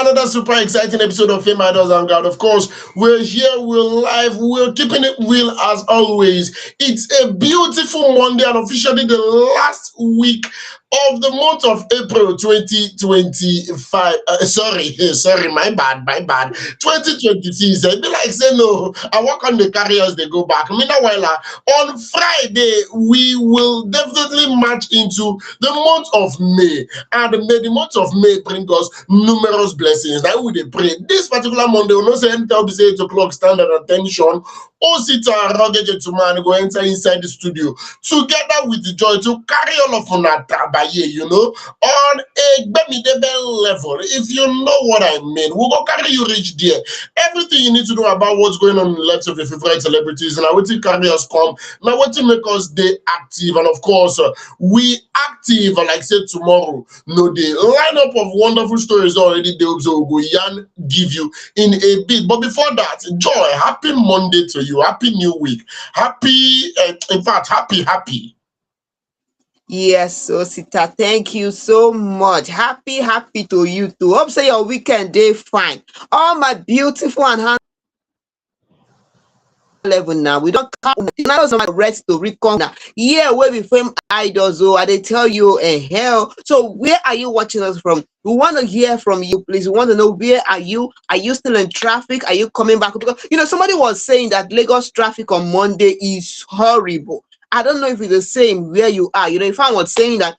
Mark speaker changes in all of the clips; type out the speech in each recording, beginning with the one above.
Speaker 1: another super exciting episode of FameIdols Hangout. Of course, we're here, we're live, we're keeping it real as always. It's a beautiful Monday and officially the last week of the month of April 2025. Sorry, my bad. 2026. I be like, say no, I work on the carriers, they go back. Meanwhile, on Friday, we will definitely march into the month of May. And may the month of May bring us numerous blessings. That we pray. This particular Monday, we'll not say anytime we say 8 o'clock, standard attention. All sit and rugged gentleman go enter inside the studio together with the joy to carry all of on trabaye, on a bemidebe level. If you know what I mean, we'll go carry you reach there. Everything you need to know about what's going on in the lives of your favorite celebrities, and what to carry us come, now what to make us stay active, and of course, we active, like I said tomorrow. No, the lineup of wonderful stories already there, so we'll go Yan give you in a bit. But before that, joy, happy Monday to you. Happy new week. Happy, in fact, happy.
Speaker 2: Yes, Osita, thank you so much. Happy to you too. Hope say your weekend day fine. All my beautiful and handsome level now. We don't count now my rest to recon now. Yeah, where we Fame Idols, oh, they tell you hell. So where are you watching us from? We want to hear from you, please. We want to know, where are you? Are you still in traffic? Are you coming back? Because somebody was saying that Lagos traffic on Monday is horrible. I don't know if it's the same where you are. If I was saying that,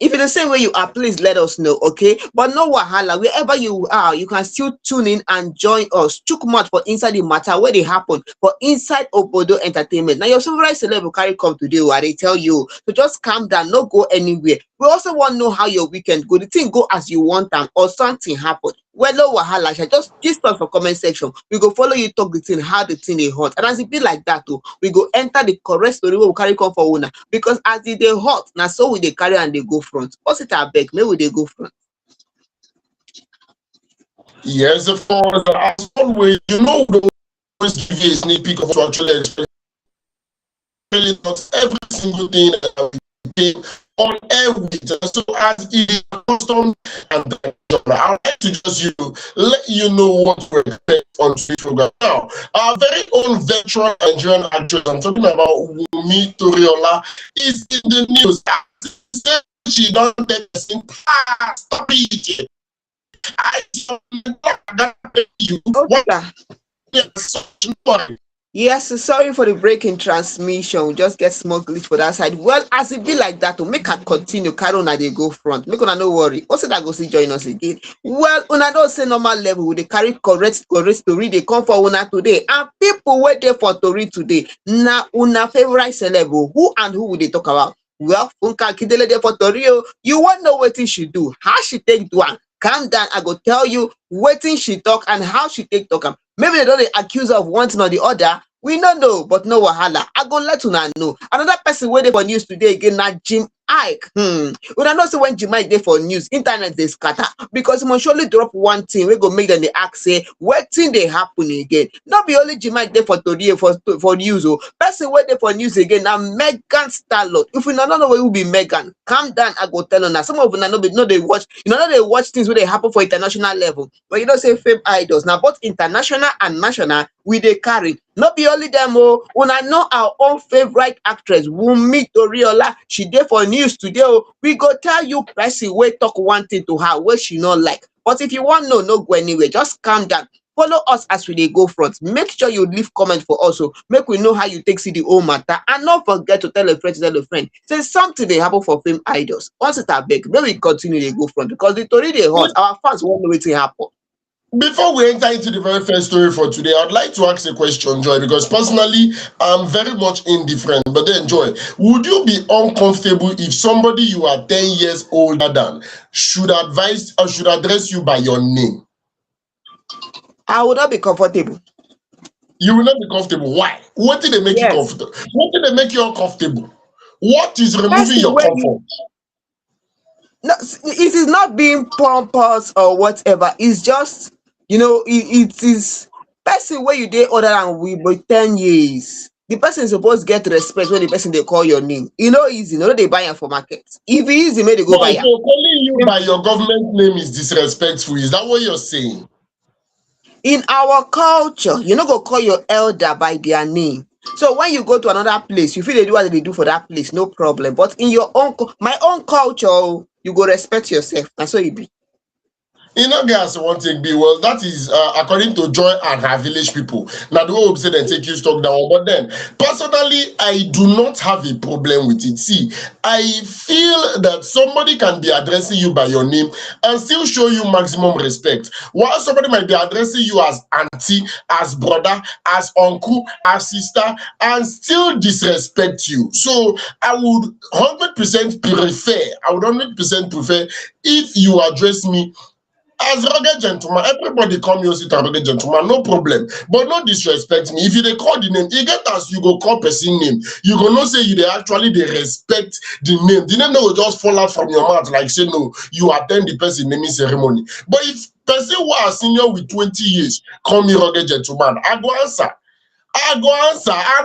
Speaker 2: if it's the same way you are, please let us know, okay? But no wahala, wherever you are, you can still tune in and join us. Chook much for Inside the Matter, where they happen, for Inside Obodo Entertainment. Now, your favorite celeb will carry come today, where they tell you. So just calm down, not go anywhere. We also want to know how your weekend go. The thing go as you want them, or something happen. Well, no wahala, just us for comment section. We go follow you, talk the thing, how the thing they hot. And as it be like that too, we go enter the correct story where we carry come for owner. Because as it they hot, now so we they carry and they go front. What's it our back? Maybe they go front.
Speaker 1: Yes, of course. As always, we always give you a sneak peek of what actually expect. Really not every single thing that we do on air with. So as it is custom and I like to just let you know what we expect on this program. Now, our very own veteran Nigerian actress, I'm talking about Wumi Toriola, is in the news. She don't take the same class. I you.
Speaker 2: Yes, sorry for the break in transmission. We just get small glitch for that side. Well, as it be like that, to make her continue, carry on they go front. Make una no worry. Also that go see join us again. Well, una don't say normal level. They carry correct story. They come for una today. And people wait there for story today. Now, una favorite celeb. Who and who will they talk about? Well, Funke Akindele there for Torio. You want to know what she do? How she take one? Calm down. I go tell you what she talk and how she take talk. Maybe they don't accuse her of one thing or the other. We don't know, but no wahala. I go let una know. Another person waiting for news today again, now Iyke. We don't know so when Iyke there for news, internet they scatter because he must surely drop one thing. We go make them the ask say what thing they happen again. Not be only Iyke there for today for news. Oh, person waiting for news again. Now Megan Starlord. If we don't know where will be Megan, calm down. I go tell on. Some of them know they watch. They watch things where they happen for international level. But you don't say Fame Idols now, both international and national. We they carry. Not be only them, oh, when I know our own favorite actress, Wumi Toriola, she there for news today. Oh, we go tell you person we talk one thing to her where she not like. But if you want no go anywhere, just calm down. Follow us as we go front. Make sure you leave comment for us, so make we know how you take see the whole matter. And don't forget to tell a friend to tell a friend. Say something they happen for Fame Idols. Once it are big, then we continue to go front because the story they hot. Our fans won't know what happen.
Speaker 1: Before we enter into the very first story for today, I'd like to ask a question, Joy, because personally, I'm very much indifferent. But then, Joy, would you be uncomfortable if somebody you are 10 years older than should advise or should address you by your name?
Speaker 2: I would not be comfortable.
Speaker 1: You will not be comfortable. Why? What did they make you comfortable? What did they make you uncomfortable? What is removing your comfort?
Speaker 2: No, it is not being pompous or whatever. It's just, it is person where you did older than we by 10 years. the person supposed to get respect when the person they call your name. You know easy, no they buy am for market. If it easy, may they go buy
Speaker 1: No,
Speaker 2: am.
Speaker 1: so calling you by your government name is disrespectful. Is that what you're saying?
Speaker 2: In our culture, you no go call your elder by their name. So when you go to another place, you feel they do what they do for that place, no problem. But in your own, my own culture, you go respect yourself. And so it be.
Speaker 1: You know, guys, one thing be well, that is according to Joy and her village people. Now, the way we say they take you stock down, but then personally, I do not have a problem with it. See, I feel that somebody can be addressing you by your name and still show you maximum respect, while somebody might be addressing you as auntie, as brother, as uncle, as sister, and still disrespect you. So I would 100% prefer, if you address me as rugged gentleman. Everybody come here sit a rugged gentleman, no problem. But no disrespect me. If you dey call the name, you get as you go call person name. You go know say you dey actually dey respect the name. The name no go just fall out from your mouth like say no, you attend the person naming ceremony. But if person who are senior with 20 years call me rugged gentleman, I go answer. I'm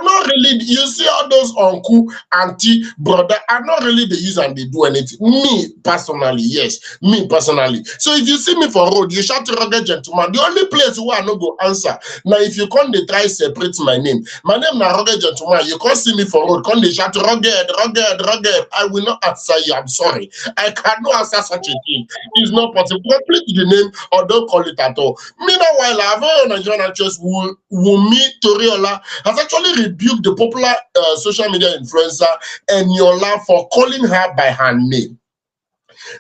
Speaker 1: not really, you see all those uncle, auntie, brother, I'm not really the use and they do anything. Me personally, yes, me personally. So if you see me for road, you shout rugged gentleman. The only place where I no go answer. Now if you come they try separate my name na rugged gentleman. You can't see me for road, come they shout rugged. I will not answer you. I'm sorry. I cannot answer such a thing. It's not possible. Complete the name or don't call it at all. Meanwhile, I have a Nigerian actress Wumi Toriola has actually rebuked the popular social media influencer Enioluwa for calling her by her name.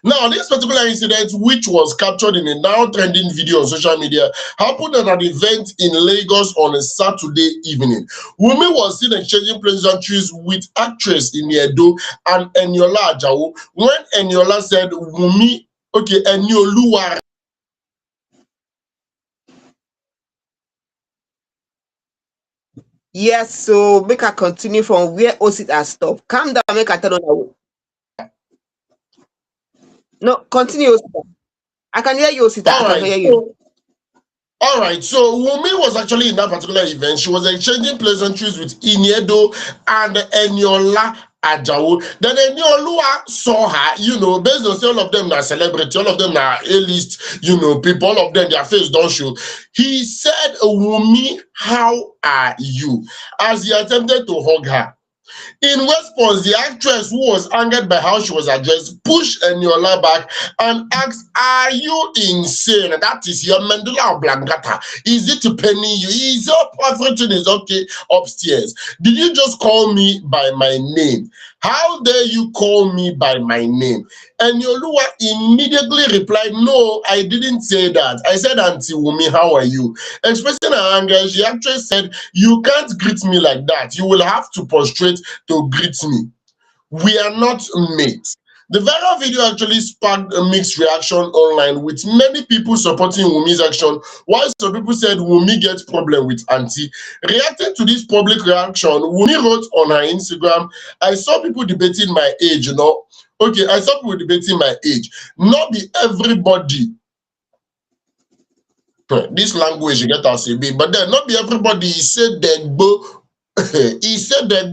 Speaker 1: Now, this particular incident, which was captured in a now trending video on social media, happened at an event in Lagos on a Saturday evening. Wumi was seen exchanging pleasantries with actress Enioluwa and Enioluwa when Enioluwa said Enioluwa.
Speaker 2: Yes, so make her continue from where Osit has stopped. Calm down, make her turn on. No, continue, Osita. I can hear you, Osita. I can hear you.
Speaker 1: All right, so Wumi was actually in that particular event. She was exchanging pleasantries with Enioluwa and Enioluwa. Then Enioluwa saw her, based on say all of them are celebrity, all of them are A-list, people, all of them, their face don't show. He said, Wumi, how are you? As he attempted to hug her. In response, the actress, who was angered by how she was addressed, pushed Enioluwa back and asked, are you insane? That is your medulla oblongata. Is it paining you? Is everything is okay upstairs? Did you just call me by my name? How dare you call me by my name? Enioluwa immediately replied, no, I didn't say that. I said, Auntie Wumi, how are you? Expressing her anger, she actually said, you can't greet me like that. You will have to prostrate to greet me. We are not mates. The viral video actually sparked a mixed reaction online, with many people supporting Wumi's action, while some people said Wumi gets problem with Auntie. Reacting to this public reaction, Wumi wrote on her Instagram, I saw people debating my age, Okay, I saw people debating my age. Not be everybody. This language you get us a bit, but then not be everybody said that, he said that,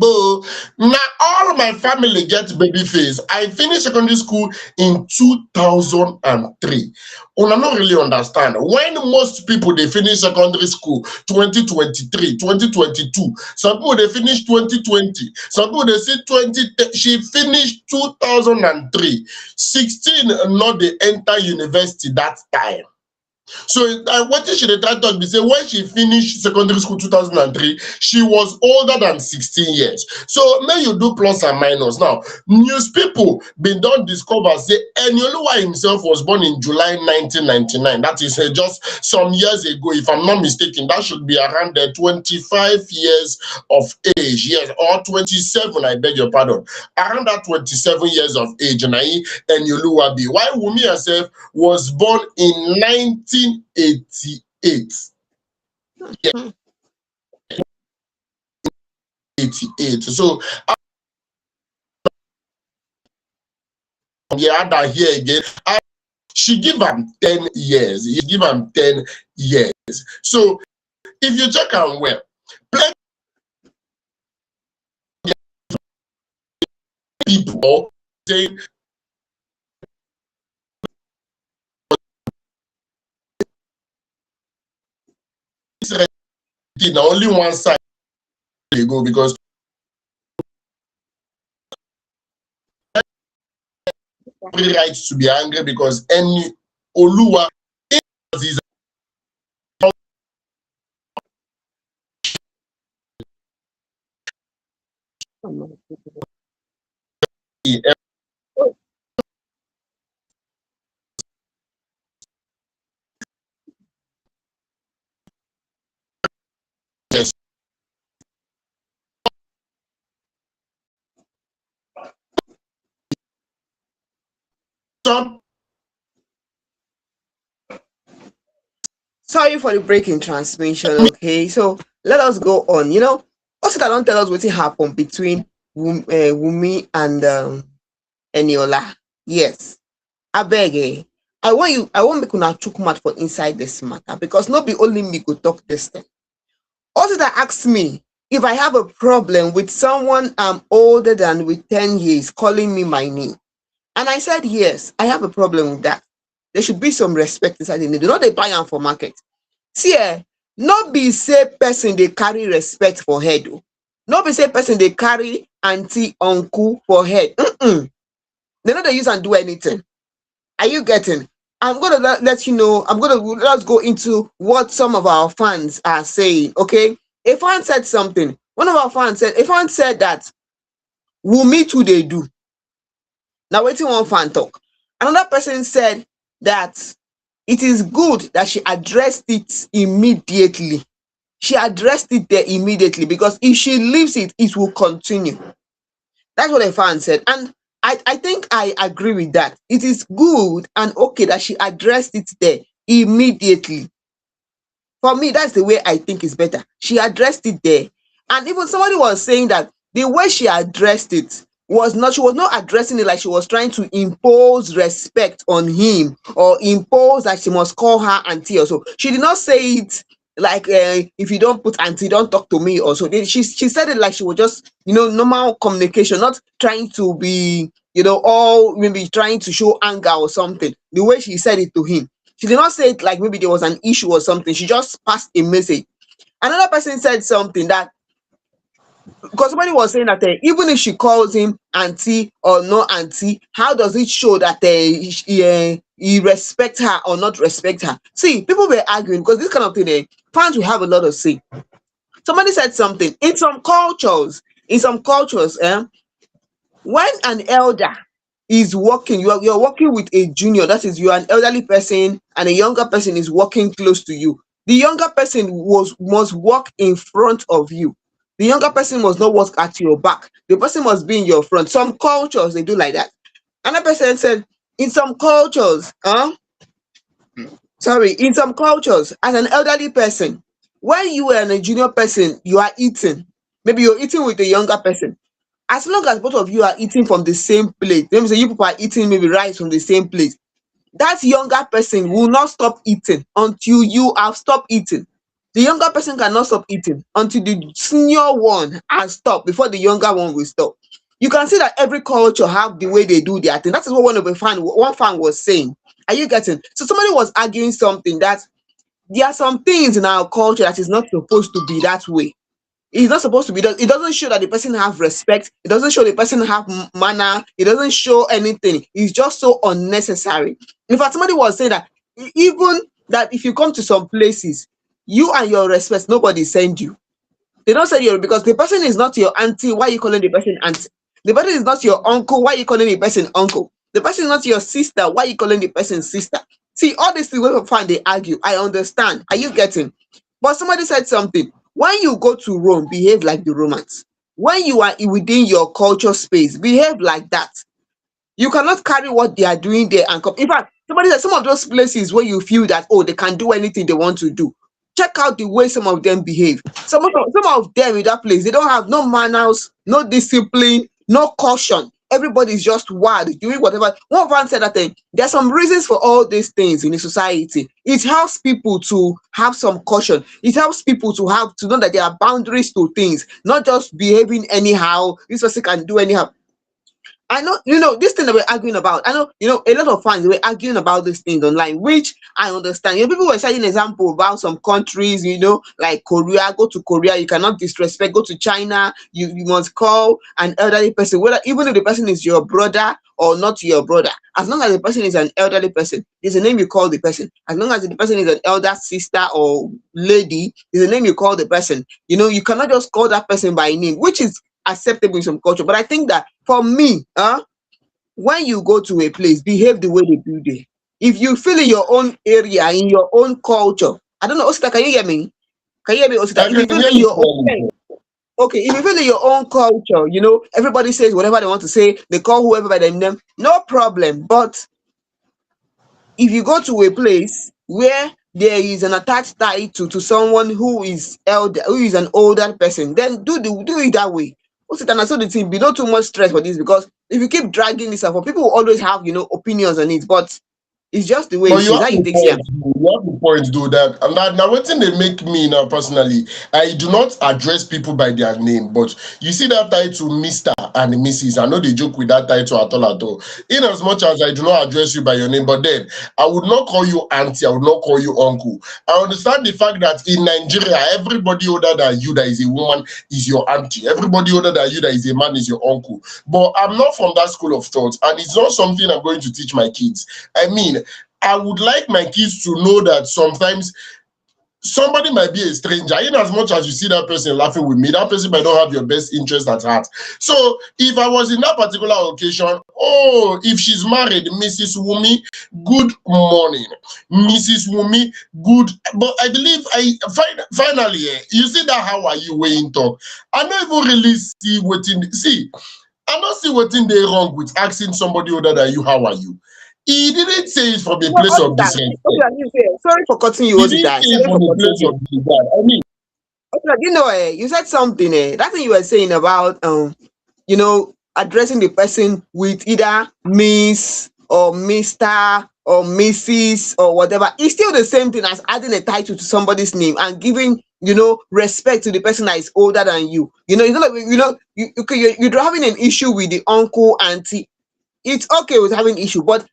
Speaker 1: now all my family gets baby face. I finished secondary school in 2003. I don't really understand. When most people, they finish secondary school 2023, 2022. Some people, they finish 2020. Some people, they say 20. She finished 2003. 16, not they enter university that time. So what did she try to be say when she finished secondary school 2003, she was older than 16 years. So now you do plus and minus. Now, news people been done discover say Enioluwa himself was born in July 1999. That is just some years ago, if I'm not mistaken. That should be around 25 years of age, yes, or 27. I beg your pardon. Around that 27 years of age, and Enioluwa be. While Wumi herself was born in 1988. Yeah. 88. So that here again. She give him 10 years. He give him 10 years. So if you check out well, people saying only one side they go because every right to be angry because Enioluwa is
Speaker 2: Sorry for the break in transmission. Okay, so let us go on. Also, that don't tell us what happened between Wumi and Eniola. Yes, I beg. I want me to chook mouth for inside this matter because not be only me go talk this thing. Also, that asked me if I have a problem with someone I'm older than with 10 years calling me my name. And I said, yes, I have a problem with that. There should be some respect inside the do not they buy am for market. See, not be say person they carry respect for head. Not be say person they carry auntie, uncle for head. They know they use and do anything. Are you getting? I'm gonna let you know. Let's go into what some of our fans are saying. Okay, a fan said something. One of our fans said, a fan said that Wumi too they do. Now waiting one fan talk. Another person said that it is good that she addressed it immediately. She addressed it there immediately because if she leaves it, it will continue. That's what a fan said. And I think I agree with that. It is good and okay that she addressed it there immediately. For me, that's the way I think is better. She addressed it there. And even somebody was saying that the way she addressed it she was not addressing it like she was trying to impose respect on him or impose that she must call her auntie or so. She did not say it like if you don't put auntie, don't talk to me or so. She said it like she was just normal communication, not trying to be all maybe trying to show anger or something. The way she said it to him, she did not say it like maybe there was an issue or something. She just passed a message. Another person said something that because somebody was saying that even if she calls him auntie or no auntie, how does it show that he respect her or not respect her? See, people were arguing because this kind of thing, fans will have a lot of say. Somebody said something in some cultures, when an elder is working, you're working with a junior, that is, you're an elderly person and a younger person is working close to you. The younger person must walk in front of you. The younger person must not walk at your back. The person must be in your front. Some cultures, they do like that. Another person said, in some cultures, in some cultures, as an elderly person, when you are a junior person, you are eating. Maybe you're eating with a younger person. As long as both of you are eating from the same plate, let me say you people are eating maybe rice from the same plate, that younger person will not stop eating until you have stopped eating. The younger person cannot stop eating until the senior one has stopped before the younger one will stop. You can see that every culture have the way they do their thing. That is what one fan was saying. Are you getting? So somebody was arguing something that there are some things in our culture that is not supposed to be that way. It's not supposed to be. It doesn't show that the person have respect. It doesn't show the person have manner. It doesn't show anything. It's just so unnecessary. In fact, somebody was saying that even that if you come to some places, you and your respect, nobody send you. They don't send you because the person is not your auntie. Why are you calling the person auntie? The person is not your uncle. Why are you calling the person uncle? The person is not your sister. Why are you calling the person sister? See, all these things we find they argue. I understand. Are you getting? But somebody said something. When you go to Rome, behave like the Romans. When you are within your culture space, behave like that. You cannot carry what they are doing there and come. In fact, somebody said some of those places where you feel that, oh, they can do anything they want to do. Check out the way some of them behave. Some of them in that place, they don't have no manners, no discipline, no caution. Everybody's just wild, doing whatever. One man said that there are some reasons for all these things in the society. It helps people to have some caution. It helps people to know that there are boundaries to things, not just behaving anyhow. This person can do anyhow. I know, this thing that we're arguing about. I know, a lot of fans were arguing about these things online, which I understand. People were citing example about some countries, like Korea. Go to Korea, you cannot disrespect. Go to China, you must call an elderly person, whether even if the person is your brother or not your brother. As long as the person is an elderly person, there's a name you call the person. As long as the person is an elder sister or lady, there's a name you call the person. You cannot just call that person by name, which is acceptable in some culture. But I think that for me, when you go to a place, behave the way they do there. If you feel in your own area, in your own culture, I don't know, Osita, can you hear me? Can you hear me, Osita? If you feel in your own place, okay, if you feel in your own culture, everybody says whatever they want to say, they call whoever by their name, no problem. But if you go to a place where there is an attached title to someone who is elder, who is an older person, then do it that way. Also, the thing, be not too much stress for this, because if you keep dragging this up, people will always have opinions on it. But it's just the way
Speaker 1: But
Speaker 2: it
Speaker 1: you
Speaker 2: is.
Speaker 1: have
Speaker 2: How you
Speaker 1: the
Speaker 2: take
Speaker 1: point.
Speaker 2: it.
Speaker 1: You have the point, do that. And now one thing they make me now personally, I do not address people by their name. But you see that title, Mr. and Mrs. I know they joke with that title at all. In as much as I do not address you by your name, but then I would not call you auntie, I would not call you uncle. I understand the fact that in Nigeria, everybody older than you that is a woman is your auntie. Everybody older than you that is a man is your uncle. But I'm not from that school of thought, and it's not something I'm going to teach my kids. I mean, I would like my kids to know that sometimes somebody might be a stranger. In as much as you see that person laughing with me, that person might not have your best interest at heart. So if I was in that particular occasion, if she's married, Mrs. Wumi, good morning. Mrs. Wumi, good. But I believe finally, you see that how are you weighing talk? I don't even really see what in see. I don't see what in there wrong with asking somebody older than you, how are you? He didn't say it from a place of disrespect.
Speaker 2: Sorry for cutting you,
Speaker 1: He didn't
Speaker 2: Osita.
Speaker 1: say it
Speaker 2: Sorry
Speaker 1: from
Speaker 2: for
Speaker 1: a
Speaker 2: cutting
Speaker 1: place
Speaker 2: you.
Speaker 1: of disrespect. I mean,
Speaker 2: You said something. That thing you were saying about addressing the person with either Miss or Mr. or Mrs. or whatever. It's still the same thing as adding a title to somebody's name and giving respect to the person that is older than you. It's not like you're having an issue with the uncle, auntie. It's okay with having issue, but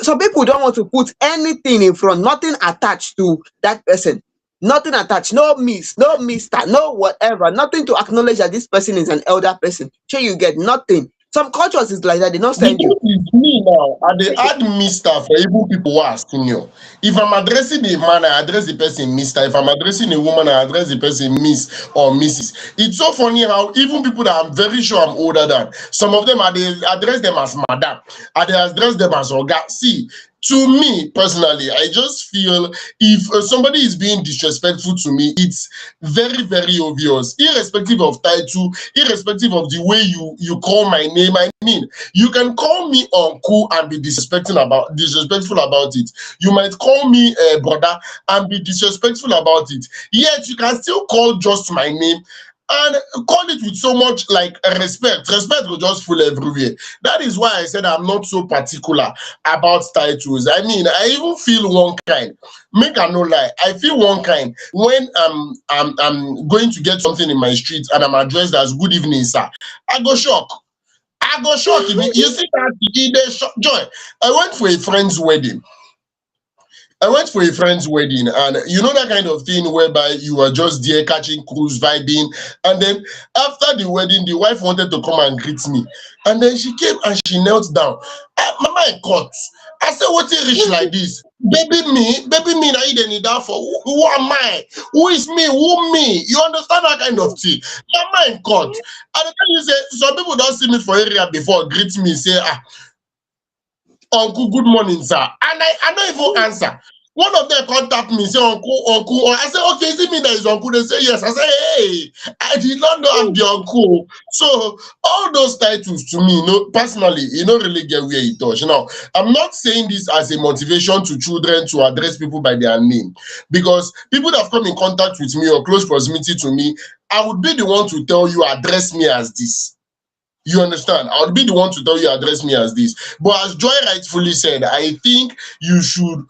Speaker 2: some people don't want to put anything in front, nothing attached to that person, nothing attached, no miss, no mister, no whatever, nothing to acknowledge that this person is an elder person. Sure, you get nothing. Some cultures is like that, they don't
Speaker 1: the
Speaker 2: send you.
Speaker 1: truth is me now, I dey add Mr. for even people who are senior. If I'm addressing a man, I address the person Mr. If I'm addressing a woman, I address the person Miss or Mrs. It's so funny how even people that I'm very sure I'm older than, some of them, they address them as madam, they address them as oga. See, to me personally, I just feel if somebody is being disrespectful to me, it's very, very obvious, irrespective of title, irrespective of the way you call my name. I mean, you can call me uncle and be disrespectful about it. You might call me brother and be disrespectful about it. Yet you can still call just my name and call it with so much like respect. Respect will just full everywhere. That is why I said I'm not so particular about titles. I mean, I even feel one kind. Make I no lie, I feel one kind when I'm going to get something in my street and I'm addressed as good evening, sir. I go shock. I go shock. If you see that, joy. I went for a friend's wedding. And you know that kind of thing whereby you are just there catching cruise, vibing, and then after the wedding, the wife wanted to come and greet me, and then she came and she knelt down. My mind cut. I said, "What's it rich like this? Baby me, now you didn't need that for who am I? Who is me? Who me? You understand that kind of thing?" My mind cut. And the thing you say, some people don't see me for area before, greet me, say, uncle, good morning, sir. And I don't even answer. One of them contact me, say, uncle. Or I say, okay, is it me that is uncle? They say, yes. I say, hey, I did not know I'm the uncle. So all those titles to me, personally, you don't really get where it touch. Now, I'm not saying this as a motivation to children to address people by their name, because people that have come in contact with me or close proximity to me, I would be the one to tell you, address me as this. You understand? I would be the one to tell you, address me as this. But as Joy rightfully said, I think you should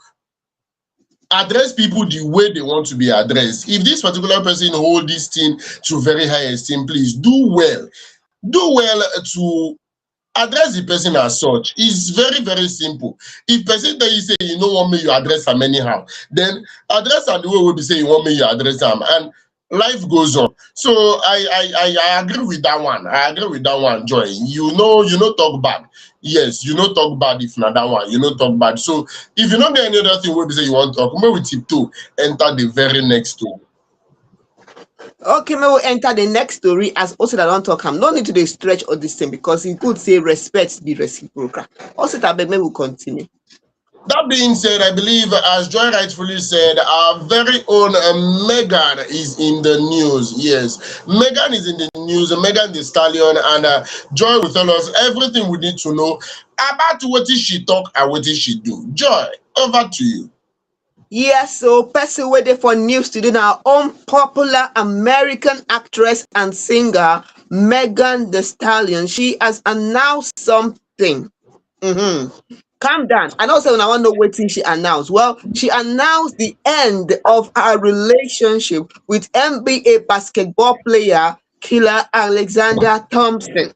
Speaker 1: address people the way they want to be addressed. If this particular person hold this thing to very high esteem, please do well. Do well to address the person as such. It's very, very simple. If person tell you say you don't want me, you address them anyhow, then address am the way we be say you want me, you address them, and life goes on. So I agree with that one. I agree with that one, Joy. You know talk bad. Yes, you know talk bad if not that one, you know talk bad. So if you don't get any other thing we be say you want to talk, maybe we tiptoe enter the very next story.
Speaker 2: Okay, may we enter the next story as also that don't talk. I'm no need to dey stretch all this thing because he could say respect be reciprocal. Also, that may we continue.
Speaker 1: That being said, I believe, as Joy rightfully said, our very own Megan is in the news. Yes, Megan is in the news. Megan Thee Stallion, and Joy will tell us everything we need to know about what she talk and what she do. Joy, over to you.
Speaker 2: Yes, so person waiting for news today now. Unpopular American actress and singer Megan Thee Stallion. She has announced something. Calm down. I know say when I want to know what thing she announced. Well, she announced the end of her relationship with NBA basketball player killer Alexander Thompson.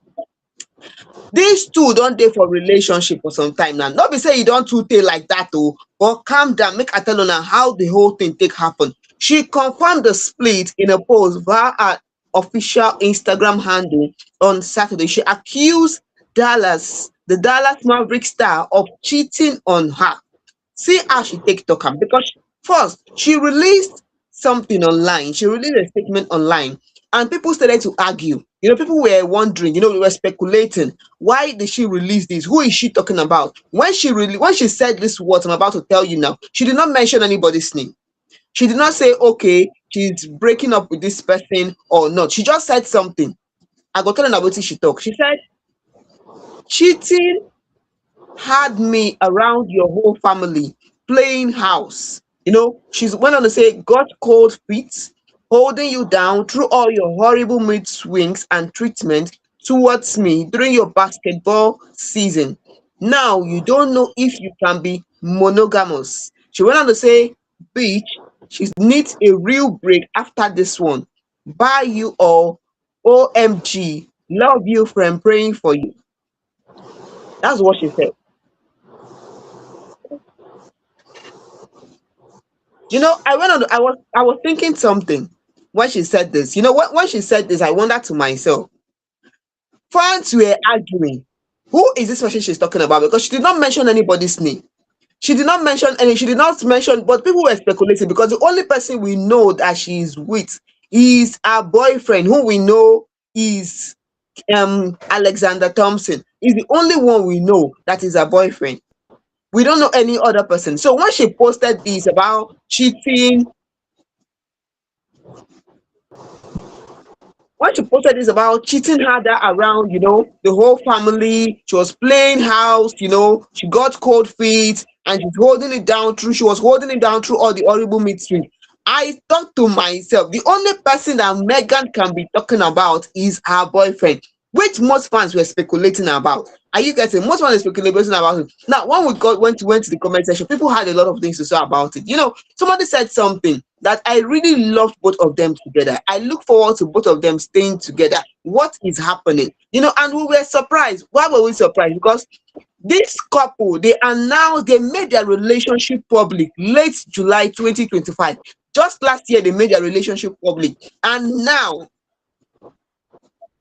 Speaker 2: These two don't dey for relationship for some time now. Not be say you don't two tey like that oh, but calm down. Make I tell una how the whole thing take happen. She confirmed the split in a post via her official Instagram handle on Saturday. She accused the Dallas Maverick star of cheating on her. See how she take talk am, because first she released something online. She released a statement online, and people started to argue. People were wondering. They were speculating. Why did she release this? Who is she talking about? When she said this words I'm about to tell you now, she did not mention anybody's name. She did not say okay, she's breaking up with this person or not. She just said something. I got telling her wetin she talk. She said, cheating had me around your whole family playing house. She's went on to say, got cold feet, holding you down through all your horrible mood swings and treatment towards me during your basketball season. Now you don't know if you can be monogamous. She went on to say, bitch, she needs a real break after this one. Bye you all. OMG. Love you, friend. Praying for you. That's what she said. I was thinking something when she said this. When she said this, I wondered to myself, fans were arguing, who is this person she's talking about? Because she did not mention anybody's name. She did not mention, but people were speculating because the only person we know that she is with is her boyfriend, who we know is Alexander Thompson. Is the only one we know that is her boyfriend. We don't know any other person. So when she posted this about cheating, had her around, the whole family. She was playing house, she got cold feet and she was holding it down through all the horrible mystery. I thought to myself, the only person that Megan can be talking about is her boyfriend, which most fans were speculating about. Are you getting? Most fans were speculating about it. Now, when we went to the comment section, people had a lot of things to say about it. Somebody said something that I really loved both of them together. I look forward to both of them staying together. What is happening? And we were surprised. Why were we surprised? Because this couple, they made their relationship public late July 2025. Just last year, they made their relationship public. And now,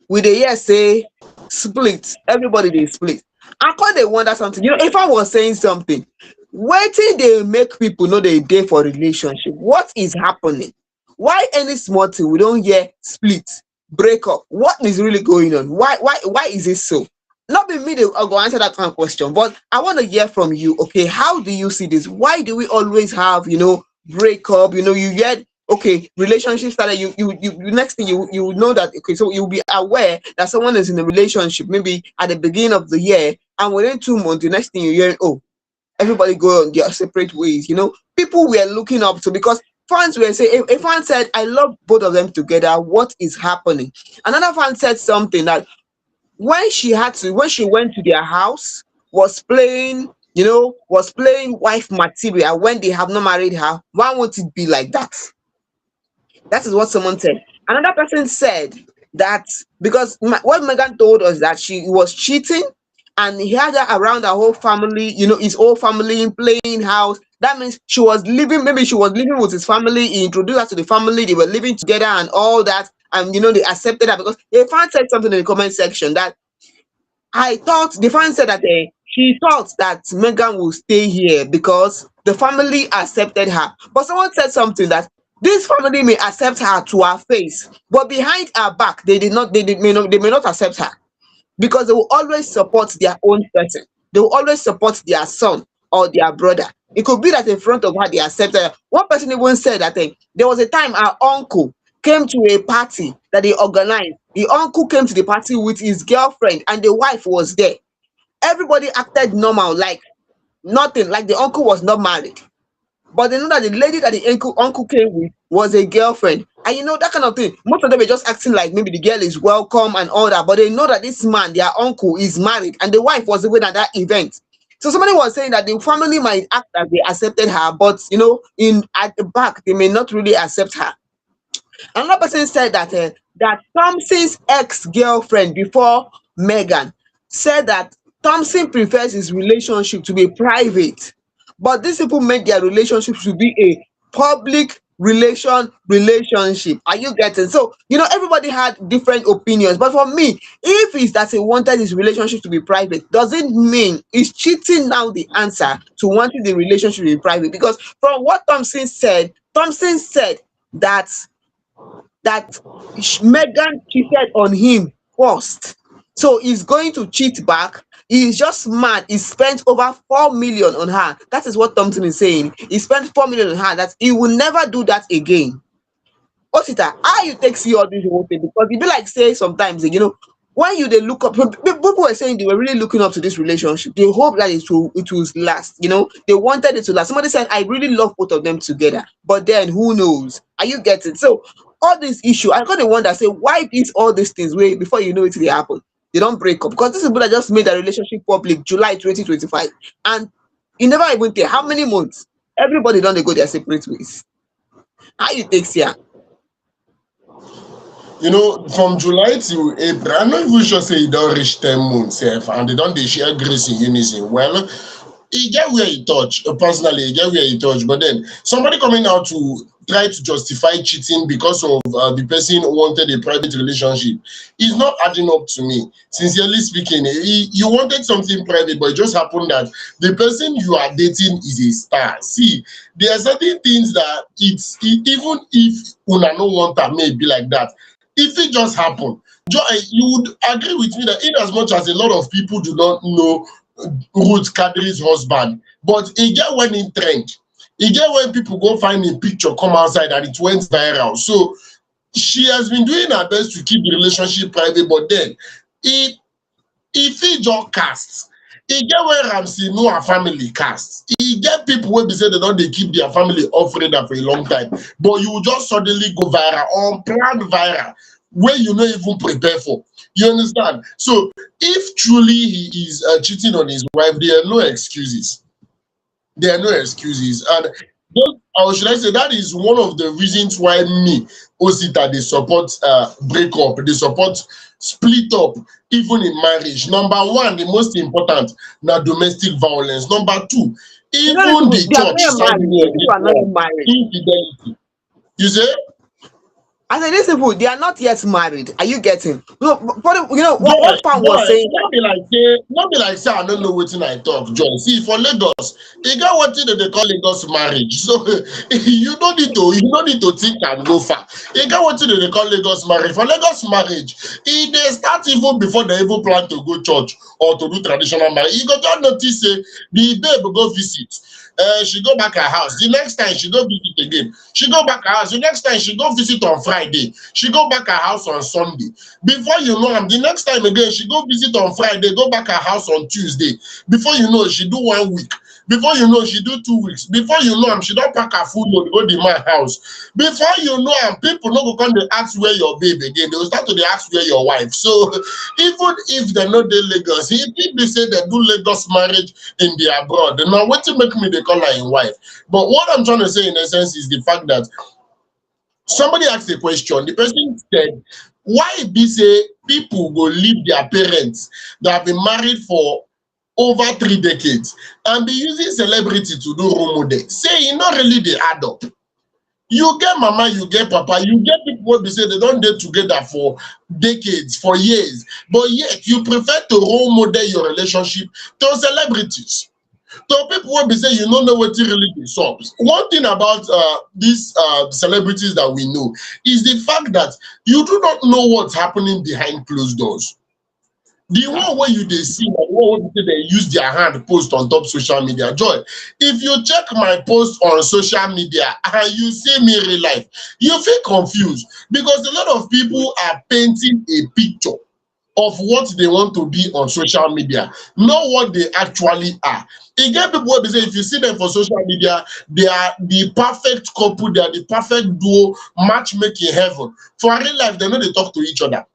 Speaker 2: with the year say split, everybody they split. I can't they wonder something. If I was saying something, waiting they make people know they day for relationship. What is happening? Why any small thing we don't hear split, break up? What is really going on? Why is it so? Not be me, I'll go answer that kind of question, but I want to hear from you. Okay, how do you see this? Why do we always have break up? You get okay, relationship started. You next thing you know that okay, so you'll be aware that someone is in a relationship maybe at the beginning of the year, and within 2 months, the next thing you're hearing, oh, everybody go on their separate ways. People were looking up to, because fans were saying, a fan said, I love both of them together. What is happening? Another fan said something that when she went to their house, was playing wife material when they have not married her. Why won't it be like that? That is what someone said. Another person said that because what Megan told us that she was cheating and he had her around the whole family, his whole family playing house. That means she was living, maybe she was living with his family. He introduced her to the family, they were living together and all that. And they accepted her because a fan said something in the comment section that the fan said that she thought that Megan will stay here because the family accepted her. But someone said something that this family may accept her to her face, but behind her back, they may not accept her, because they will always support their own person. They will always support their son or their brother. It could be that in front of her they accepted her. One person even said that there was a time her uncle came to a party that they organized. The uncle came to the party with his girlfriend and the wife was there. Everybody acted normal, like nothing, like the uncle was not married. But they know that the lady that the uncle came with was a girlfriend. And that kind of thing. Most of them were just acting like maybe the girl is welcome and all that. But they know that this man, their uncle, is married. And the wife was even at that event. So somebody was saying that the family might act as they accepted her, but at the back, they may not really accept her. Another person said that Thompson's ex-girlfriend before Megan said that Thompson prefers his relationship to be private, but these people make their relationship to be a public relationship. Are you getting? So everybody had different opinions, but for me, if it's that he wanted his relationship to be private, doesn't mean is cheating now the answer to wanting the relationship to be private. Because from what Thompson said that Megan cheated on him first, so he's going to cheat back. He's just mad. He spent over 4 million on her. That is what Thompson is saying. He spent 4 million on her. That he will never do that again. Osita, how you take see all this whole thing? Because it be like say sometimes, when they look up, people were saying they were really looking up to this relationship. They hope that it will last. They wanted it to last. Somebody said, I really love both of them together. But then who knows? Are you getting? So all this issue, I got the one that say, why is all these things way before it will happen? They don't break up, because this is people that just made their relationship public July 2025, and you never even tell how many months. Everybody don't they go their separate ways. How you take here?
Speaker 1: From July to April, I'm not even sure say it don't reach 10 months, and they don't share grace in unison. Well, he get where he touch, personally, he get where he touch, but then somebody coming out to try to justify cheating because of the person wanted a private relationship is not adding up to me. Sincerely speaking, you wanted something private, but it just happened that the person you are dating is a star. See, there are certain things that even if una no want that may be like that, if it just happened, you would agree with me that in as much as a lot of people do not know Ruth Kadri's husband, but he get when in trend. He get when people go find a picture come outside and it went viral. So she has been doing her best to keep the relationship private, but then if he just casts, he get where Ramsey know her family casts. He get people where they say they keep their family offering that for a long time, but you just suddenly go viral, unplanned viral, where you not even prepare for. You understand? So if truly he is cheating on his wife, there are no excuses. There are no excuses. And or should I say that is one of the reasons why me, Osita, they support breakup, they support split up, even in marriage. Number one, the most important, now domestic violence. Number two, even the church infidelity. You say?
Speaker 2: I said, these people, they are not yet married. Are you getting? No, but what fan was saying?
Speaker 1: Not be like say I don't know what I talk, John. See, for Lagos, you got what they call Lagos marriage. So you don't need to think and go far. You got what they call Lagos marriage. For Lagos marriage, they start even before they even plan to go church or to do traditional marriage. You got to notice the babe go visit. She go back her house. The next time she go visit again. She go back her house. The next time she go visit on Friday. She go back her house on Sunday. Before you know the next time again, she go visit on Friday, go back her house on Tuesday. Before you know, she do 1 week. Before you know, she do 2 weeks. Before you know, she don't pack her food load, go to my house. Before you know, people no go come to ask where your baby again. They will start to ask where your wife. So even if they know they Lagos, if they say they do Lagos marriage in the abroad, now what to make me they call her in wife. But what I'm trying to say in essence is the fact that somebody asked a question. The person said, why be say people go leave their parents that have been married for over 3 decades and be using celebrity to do role model. Say e not really dey add up. You get mama, you get papa, you get people who be say they don't date together for decades, for years, but yet you prefer to role model your relationship to celebrities. So people will be saying you don't know what it really is. One thing about these celebrities that we know is the fact that you do not know what's happening behind closed doors. The one where you they see, the one where they use their hand post on top social media. Joy, if you check my post on social media and you see me real life, you feel confused because a lot of people are painting a picture of what they want to be on social media, not what they actually are. Again, people will be saying if you see them for social media, they are the perfect couple, they are the perfect duo, matchmaking heaven. For real life, they know they talk to each other.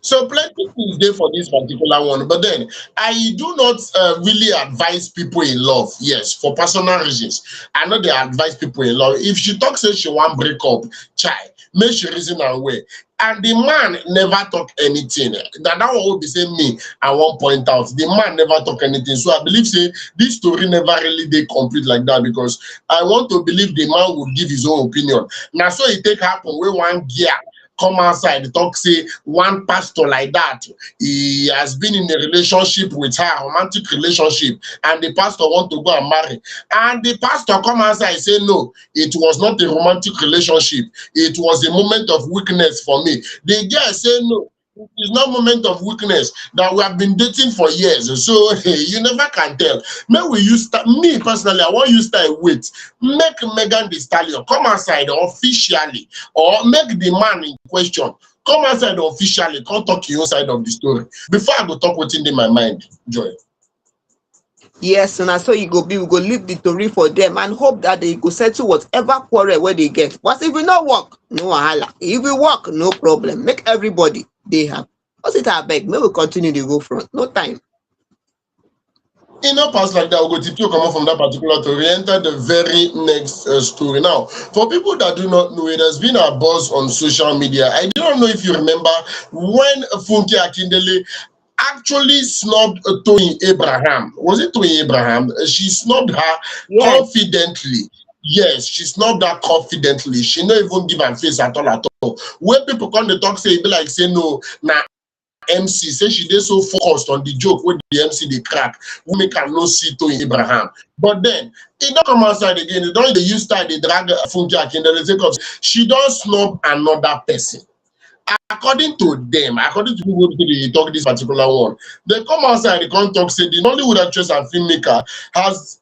Speaker 1: So plenty things there for this particular one, but then I do not really advise people in love. Yes, for personal reasons, I know they advise people in love. If she talks, say she want break up, child, make she reason her way. And the man never talk anything. That one will be saying me. I won't point out the man never talk anything. So I believe say this story never really they complete like that because I want to believe the man would give his own opinion. Now so it take happen where one gear come outside, talk say one pastor like that, he has been in a relationship with her, romantic relationship, and the pastor want to go and marry. And the pastor come outside and say, no, it was not a romantic relationship. It was a moment of weakness for me. The girl say, no, it's not moment of weakness, that we have been dating for years. So you never can tell. Maybe you start, me personally, I want you start with make Megan Thee Stallion come outside officially, or make the man in question come outside officially, come talk your side of the story. Before I go talk what's in my mind, Joy.
Speaker 2: Yes, and so you go be, we go leave the story for them and hope that they go settle whatever quarrel where they get. But if it not work, no wahala. If it work, no problem. Make everybody they have. What's it I beg? May we continue to go front. No time.
Speaker 1: In a past like that, we'll go to come out from that particular to re-enter the very next story. Now, for people that do not know, it has been a buzz on social media. I don't know if you remember when Funke Akindele actually snubbed Toyin Abraham. Was it Toyin Abraham? She snubbed her confidently. Yes, she snubbed her confidently. She not even give her face at all at all. When people come to talk, say it be like say no, nah. MC say she did so focused on the joke with the MC they crack. We make her no see to Abraham. But then it don't come outside again. They don't use style they drag Funke Akindele because she don't snub another person. According to them, according to people who talk this particular one, they come outside, they come talk, say the Nollywood actress and filmmaker has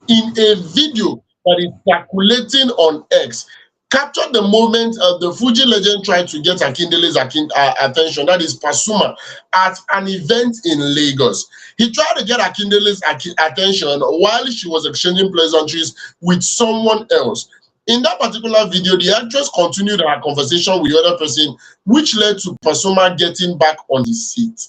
Speaker 1: in a video that is circulating on X captured the moment the Fuji legend tried to get Akindele's attention, that is Pasuma, at an event in Lagos. He tried to get Akindele's attention while she was exchanging pleasantries with someone else. In that particular video, the actress continued her conversation with the other person, which led to Pasuma getting back on his seat.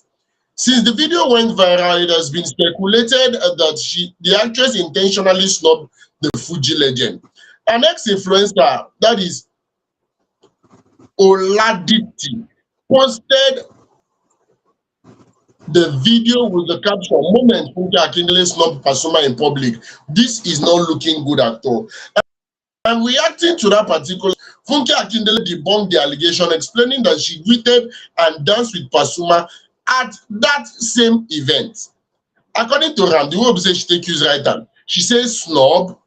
Speaker 1: Since the video went viral, it has been speculated that the actress intentionally snubbed the Fuji legend. An ex-influencer, that is Oladiti, posted the video with the caption, "Moment Funke Akindele snubbed Pasuma in public. This is not looking good at all." And reacting to that particular, Funke Akindele debunked the allegation, explaining that she greeted and danced with Pasuma at that same event. According to Ram, the way she take use right hand, she says snub.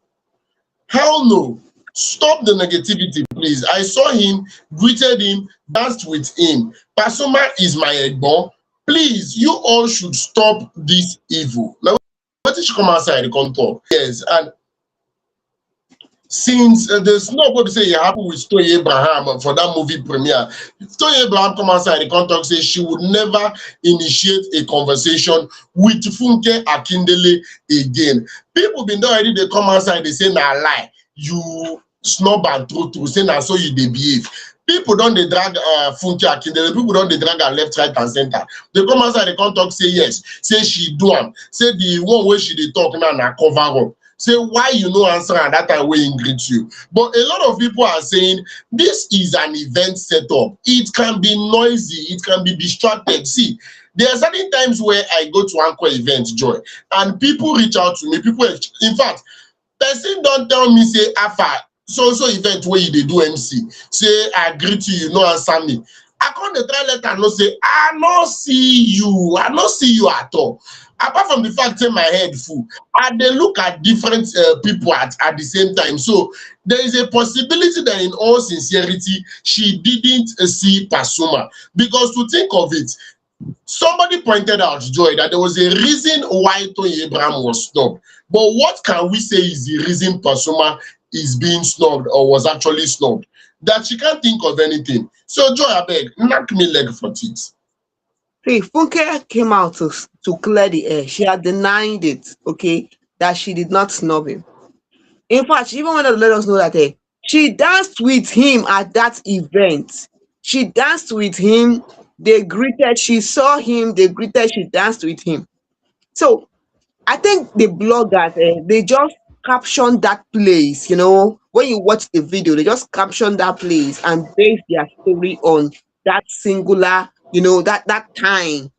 Speaker 1: Hell no. Stop the negativity, please. I saw him, greeted him, danced with him. Pasuma is my egbon. Please, you all should stop this evil. Now, what did she come outside and come talk? Yes, and since there's nobody say you're happy with Toyin Abraham for that movie premiere, Toyin Abraham come outside and come talk, say she would never initiate a conversation with Funke Akindele again. People been already, they come outside, they say, nah, lie. You snub and true, say, nah, so you they behave. People don't they drag Funke Akindele, people don't they drag her left, right, and center. They come outside, they come talk, say yes, say she do am, say the one way she they talk now, na cover up. say why you no answer at that time when he greet you. But a lot of people are saying this is an event setup. It can be noisy, it can be distracted. See, there are certain times where I go to Anchor event, Joy, and people reach out to me. People, in fact, person don't tell me say Afa so event where you dey do MC. Say I greet you, you no answer me. I come dey try let am know say I no see you at all. Apart from the fact that my head full, I dey look at different people at the same time. So there is a possibility that in all sincerity, she didn't see Pasuma. Because to think of it, somebody pointed out, Joy, that there was a reason why Tony Abraham was snubbed. But what can we say is the reason Pasuma is being snubbed or was actually snubbed? That she can't think of anything. So Joy, I beg, knock me leg for teeth.
Speaker 2: See, Funke came out to clear the air. She had denied it, okay, that she did not snub him. In fact, she even wanted to let us know that she danced with him at that event. She danced with him. They greeted. She saw him. They greeted. She danced with him. So I think the bloggers, they just captioned that place. You know, when you watch the video, they just captioned that place and based their story on that singular, you know, that time.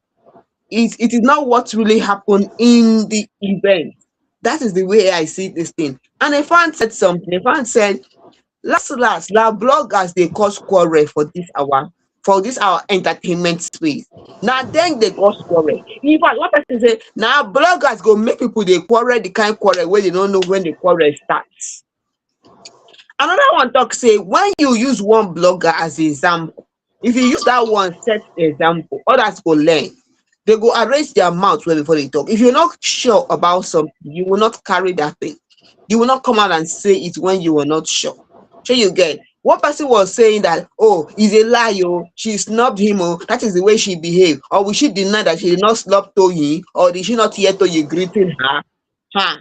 Speaker 2: It is not what really happened in the event. That is the way I see this thing. And a fan said something. A fan said, last, now bloggers they cause quarrel for this our entertainment space. Now then they cause quarrel. In fact, what person say now bloggers go make people they quarrel the kind quarrel where they don't know when the quarrel starts. Another one talk say when you use one blogger as an example, if you use that one set example, others go learn. They go arrange their mouth well before they talk. If you're not sure about something, you will not carry that thing. You will not come out and say it when you are not sure. So you get one person was saying that, oh, he's a liar, she snubbed him, oh, that is the way she behaved. Or will she deny that she did not snub Toyin, or did she not hear Toyin greeting her? Huh?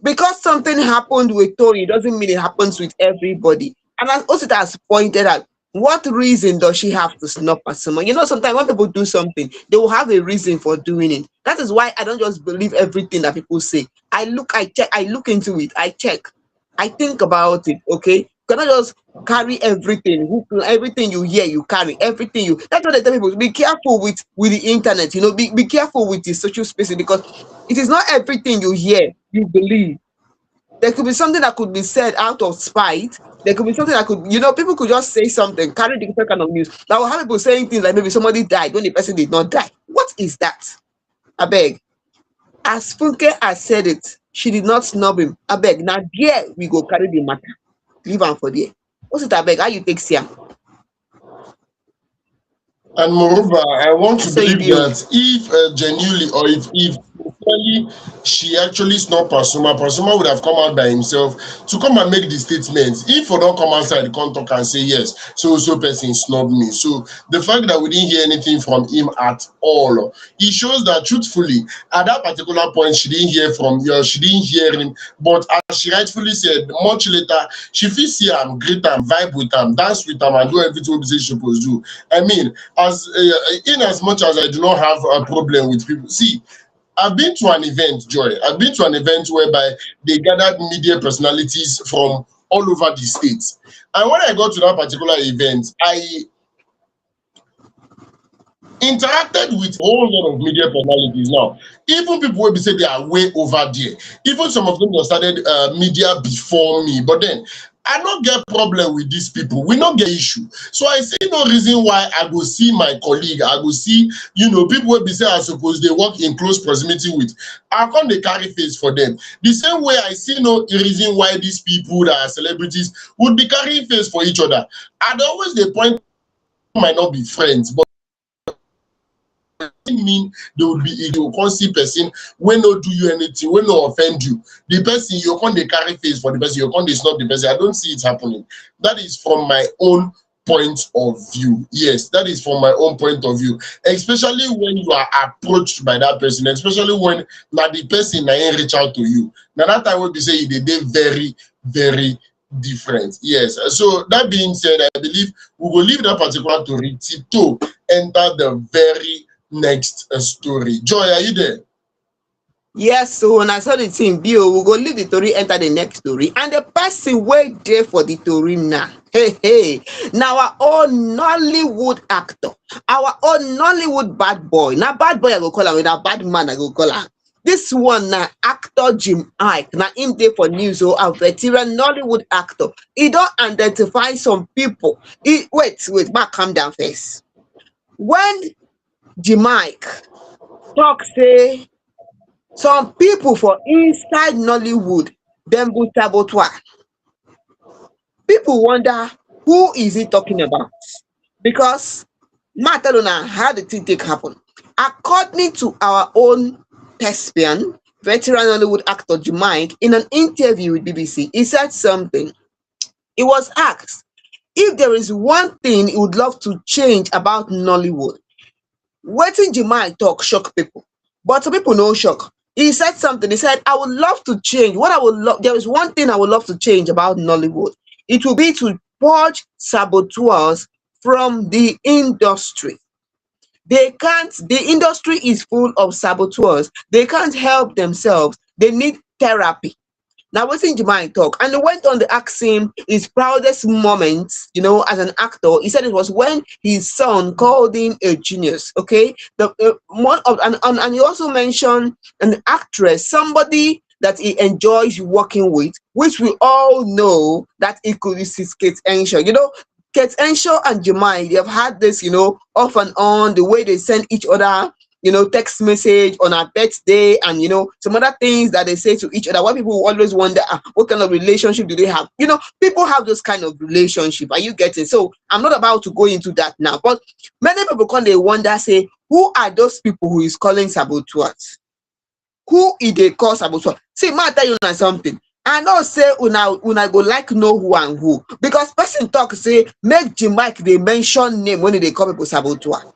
Speaker 2: Because something happened with Toyin doesn't mean it happens with everybody. And as Osita has pointed out, what reason does she have to snub Pasuma? You know, sometimes when people do something, they will have a reason for doing it. That is why I don't just believe everything that people say. I check, I look into it, I check, I think about it, okay? You cannot just carry everything. Everything you hear, you carry. Everything you... That's what I tell people. Be careful with the internet, you know, be careful with the social spaces, because it is not everything you hear, you believe. There could be something that could be said out of spite. There could be something that could, you know, people could just say something, carry different kind of news. That will have people saying things like maybe somebody died when the person did not die. What is that? I beg. As Funke has said it, she did not snub him. I beg. Now there we go carry the matter. Leave am for there. What's it, I beg? How you take Siam?
Speaker 1: And moreover, I want to believe that if genuinely or if she actually snubbed Pasuma would have come out by himself to come and make the statement. If we don't come outside, come talk and say yes, so person snubbed me. So the fact that we didn't hear anything from him at all, it shows that truthfully, at that particular point, she didn't hear him. But as she rightfully said, much later, she feel see him, greet him, vibe with him, dance with him, and do everything we say she supposed to do. I mean, in as much as I do not have a problem with people, see, I've been to an event, Joy. I've been to an event whereby they gathered media personalities from all over the states. And when I got to that particular event, I interacted with a whole lot of media personalities. Now, even people will be saying they are way over there. Even some of them have started media before me. But then, I don't get problem with these people. We don't get issue. So I see no reason why I go see my colleague. I go see, you know, people will be saying I suppose they work in close proximity with. How come they carry face for them? The same way I see no reason why these people that are celebrities would be carrying face for each other. And always the point might not be friends, but mean they will be you can't see person when no do you anything, when no offend you. The person you can't they carry face for the person, you can't they snub the person. I don't see it happening. That is from my own point of view. Yes, that is from my own point of view. Especially when you are approached by that person, especially when now the person ain't reach out to you. Now that time will be saying they very, very different. Yes. So that being said, I believe we will leave that particular to enter the very next story. Joy, are you there?
Speaker 2: Yes, so when I saw the thing, Bio, we go leave the story, enter the next story. And the person wait there for the story now. Hey, hey. Now our own Nollywood actor, our own Nollywood bad boy. Now bad boy I go call him, with a bad man I go call him. This one now actor Jim Iyke. Now him there for news, so a veteran Nollywood actor. He don't identify some people. Wait, back calm down first. When Jim Iyke talk say some people for inside Nollywood dem go saboteur, people wonder who is he talking about, because ma tell una how the thing take happen. According to our own thespian, veteran Nollywood actor Jumaik, in an interview with BBC, he said something. He was asked if there is one thing he would love to change about Nollywood. Wetin Jumaik talk shock people, but some people no shock. He said something. He said, I would love to change. What I would love, there is one thing I would love to change about Nollywood. It will be to purge saboteurs from the industry. They can't, the industry is full of saboteurs. They can't help themselves. They need therapy. Now, wetin Jemai talk, and he went on to ask him his proudest moment, as an actor. He said it was when his son called him a genius. Okay, the one of and he also mentioned an actress, somebody that he enjoys working with, which we all know that it could be Kate Henshaw. Kate Henshaw and Jemai, they have had this, off and on, the way they send each other text message on our birthday, and some other things that they say to each other. Why people always wonder, what kind of relationship do they have? People have those kind of relationship. Are you getting? So I'm not about to go into that now, but many people come, they wonder, say, who are those people who is calling saboteurs? Who is they call saboteurs? See, ma tell you now something. I know say una go like know who and who, because person talk say make Jimike they mention name when they call people saboteur.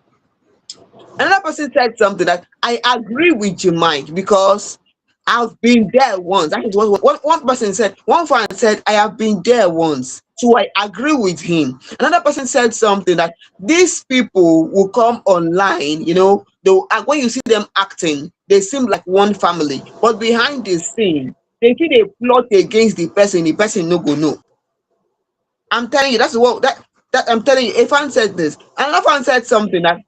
Speaker 2: Another person said something that I agree with you, Mike, because I've been there once. That is what one person said. One fan said, I have been there once. So I agree with him. Another person said something that these people will come online, when you see them acting, they seem like one family. But behind the scene, they see they plot against the person no go know. I'm telling you, that's what that I'm telling you. A fan said this. Another fan said something that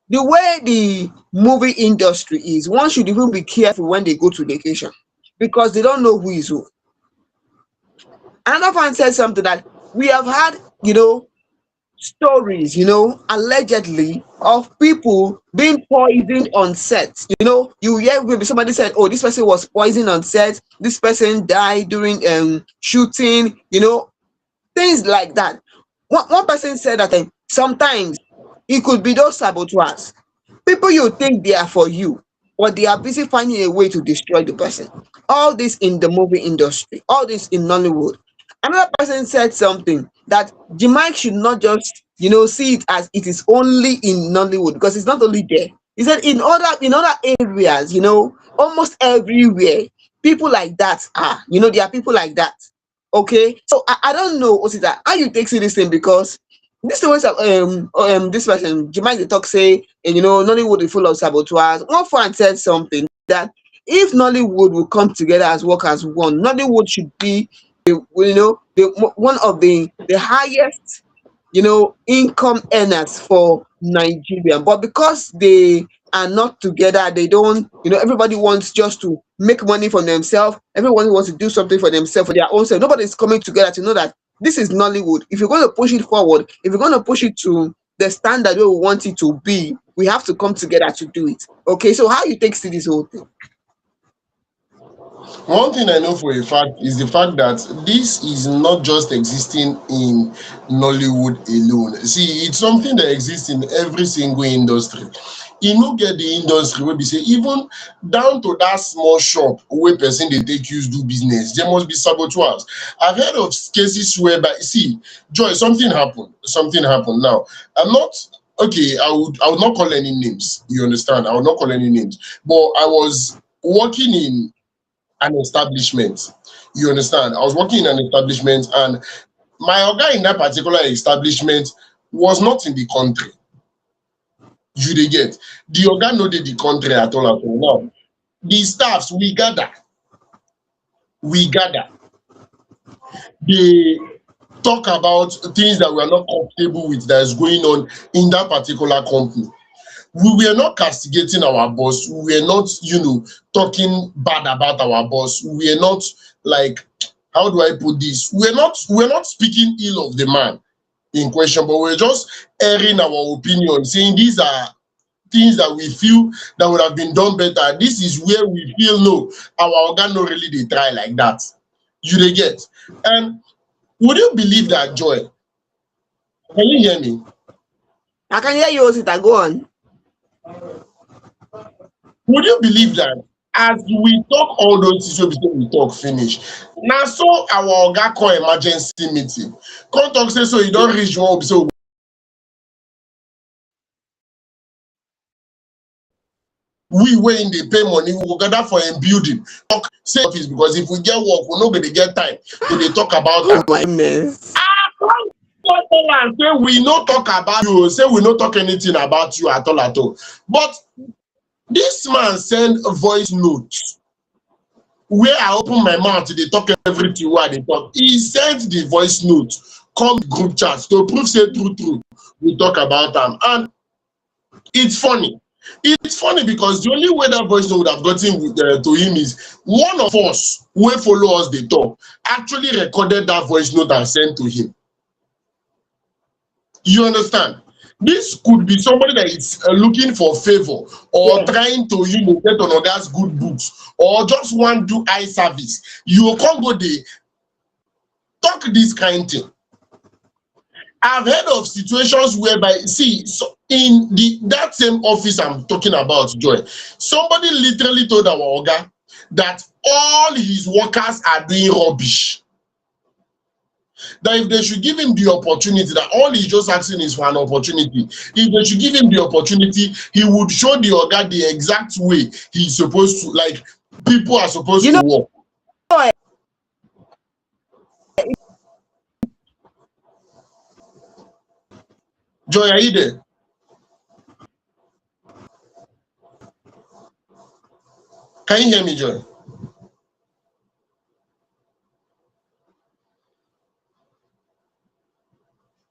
Speaker 2: the way the movie industry is, one should even be careful when they go to vacation, because they don't know who is who. Another fan said something that we have had, stories, allegedly, of people being poisoned on set. You hear maybe somebody said, oh, this person was poisoned on set, this person died during shooting, things like that. One person said that sometimes it could be those saboteurs. People you think they are for you, but they are busy finding a way to destroy the person. All this in the movie industry, all this in Nollywood. Another person said something that Jamaica should not just, see it as it is only in Nollywood, because it's not only there. He said in other areas, almost everywhere, people like that are, there are people like that. Okay, so I don't know, Osita, how you take see this thing, because this was this person Jemai dey talk say, Nollywood is full of saboteurs. One fan said something that if Nollywood will come together as work as one, Nollywood should be one of the highest income earners for Nigeria. But because they are not together, they don't, everybody wants just to make money for themselves. Everyone wants to do something for themselves, for their own self. Nobody's coming together to know that this is Nollywood. If you're going to push it forward, if you're going to push it to the standard where we want it to be, we have to come together to do it. Okay, so how you take see this whole thing?
Speaker 1: One thing I know for a fact is the fact that this is not just existing in Nollywood alone. See, it's something that exists in every single industry. You no get the industry where we say, even down to that small shop where person they take use do business, there must be saboteurs. I've heard of cases whereby, see, Joy, something happened. Something happened. Now, I'm not okay. I would not call any names. You understand? I would not call any names. But I was working in an establishment. You understand? I was working in an establishment, and my oga in that particular establishment was not in the country. You dey get? The oga no dey the country at all now. the staffs, we gather. They talk about things that we are not comfortable with that is going on in that particular company. We were not castigating our boss. We were not, talking bad about our boss. We were not like, how do I put this? We're not speaking ill of the man in question, but we're just airing our opinion, saying these are things that we feel that would have been done better. This is where we feel no, our organ no really they try like that. You they get. And would you believe that, Joy? Can you hear me?
Speaker 2: I can hear you, Osita. Go on.
Speaker 1: Would you believe that as we talk all those things we talk finish? Now so our oga call emergency meeting. Come talk say so you don't reach one so we in the pay money, we will gather for a building. Talk say office because if we get work, we're not going to get time to they talk about
Speaker 2: oh my goodness.
Speaker 1: Say we no talk about you, say we no talk anything about you at all. But this man send a voice note where I open my mouth they talk everything where they talk. He sent the voice note, come group chat to prove say true. We talk about them. And it's funny. It's funny because the only way that voice note would have gotten to him is one of us who follow us they talk actually recorded that voice note and sent to him. You understand? This could be somebody that is looking for favor or trying to get on others good books or just want to do eye service. You can't go there, talk this kind of thing. I've heard of situations whereby, so in that same office I'm talking about, Joy, somebody literally told our Oga that all his workers are doing rubbish. That if they should give him the opportunity, that all he's just asking is for an opportunity. If they should give him the opportunity, he would show the Oga the exact way he's supposed to, like people are supposed to work. Joy, are you there? Can you hear me, Joy?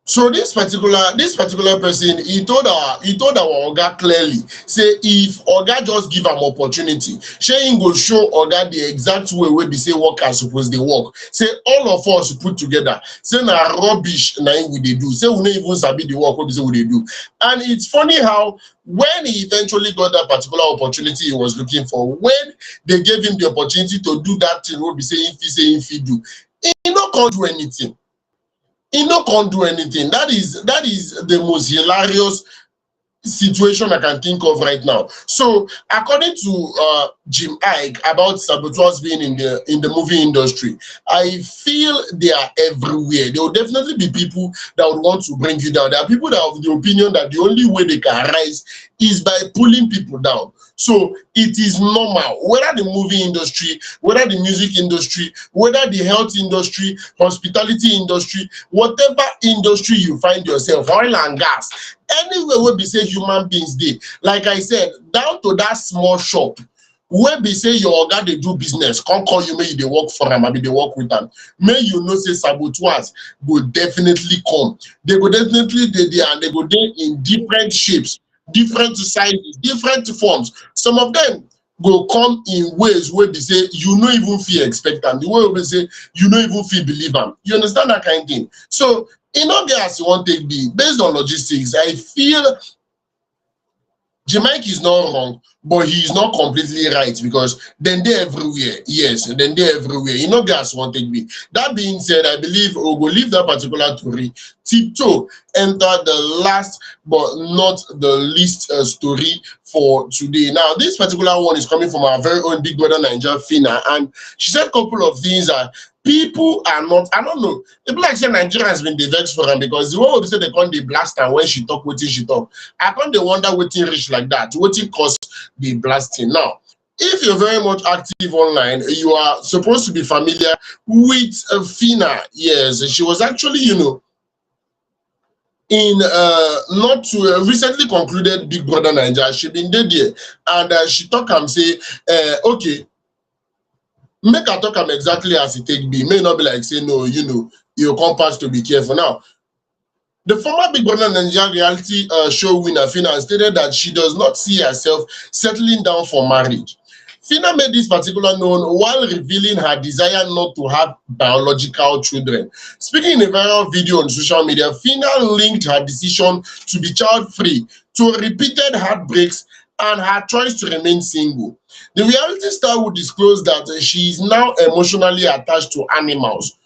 Speaker 1: So this particular person, he told our Oga clearly, say if Oga just give him opportunity, she go show Oga the exact way we be say workers suppose they work. Say all of us put together. Say na rubbish na we they do. Say we no even sabi the work we say we they do. And it's funny how when he eventually got that particular opportunity he was looking for, when they gave him the opportunity to do that thing, we be saying if he do, he not can't do anything. He no can't do anything. That is the most hilarious situation I can think of right now. So according to Jim Iyke about saboteurs being in the movie industry, I feel they are everywhere. There will definitely be people that would want to bring you down. There are people that have the opinion that the only way they can rise is by pulling people down. So it is normal, whether the movie industry, whether the music industry, whether the health industry, hospitality industry, whatever industry you find yourself, oil and gas, anywhere where we say human beings dey, like I said, down to that small shop where we say your oga they do business, can't call you, maybe they work for them, maybe they work with them. May you know say saboteurs will definitely come. They will definitely be there and they go there in different shapes, different sizes, different forms. Some of them go come in ways where they say you no even feel expect them. The way we say you no even feel believe them. You understand that kind of thing? So in all gas you want to be based on logistics, I feel Jamaica is not wrong, but he is not completely right because then they're everywhere. Yes, then they're everywhere. You know, gas one take me. That being said, I believe we'll leave that particular story. Tiptoe enter the last but not the least story for today. Now, this particular one is coming from our very own big brother Niger Phyna, and she said a couple of things that people are not, I don't know. People like say Nigeria has been vexed for them because the one who say they can't blast her when she talk, wetin she talk. I can't wonder wetin reach like that, wetin cause the blasting. Now, if you're very much active online, you are supposed to be familiar with Phyna. Yes, she was actually, in not to recently concluded Big Brother Naija. She been there and she talk and say, okay, make her talk am exactly as it take be. May not be like say no, you know, your compass to be careful. Now, the former Big Brother Naija reality show winner Phyna stated that she does not see herself settling down for marriage. Phyna made this particular known while revealing her desire not to have biological children. Speaking in a viral video on social media, Phyna linked her decision to be child-free to repeated heartbreaks and her choice to remain single. The reality star would disclose that she is now emotionally attached to animals,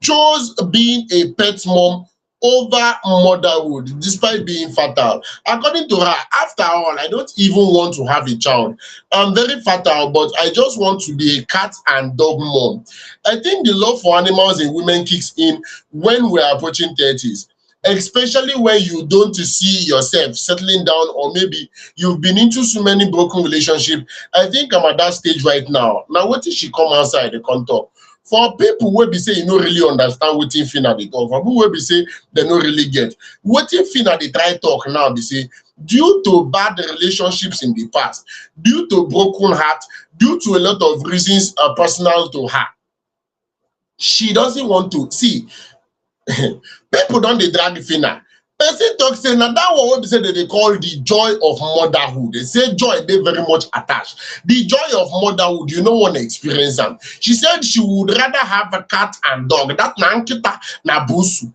Speaker 1: chose being a pet mom over motherhood despite being fertile. According to her, after all, I don't even want to have a child. I'm very fertile, but I just want to be a cat and dog mom. I think the love for animals in women kicks in when we're approaching 30s, especially when you don't see yourself settling down, or maybe you've been into so many broken relationships. I think I'm at that stage right now. Now, what if she come outside the contour? For people wey be say you no really understand wetin Phyna dey talk, for people wey be say they no really get wetin Phyna dey try talk now, be say due to bad relationships in the past, due to broken heart, due to a lot of reasons personal to her, she doesn't want to see. People don dey drag Phyna. Person talk say na that one wey be say they call the joy of motherhood. They say joy dey very much attached. The joy of motherhood, you no want to experience am. She said she would rather have a cat and dog. That na nkita na busu.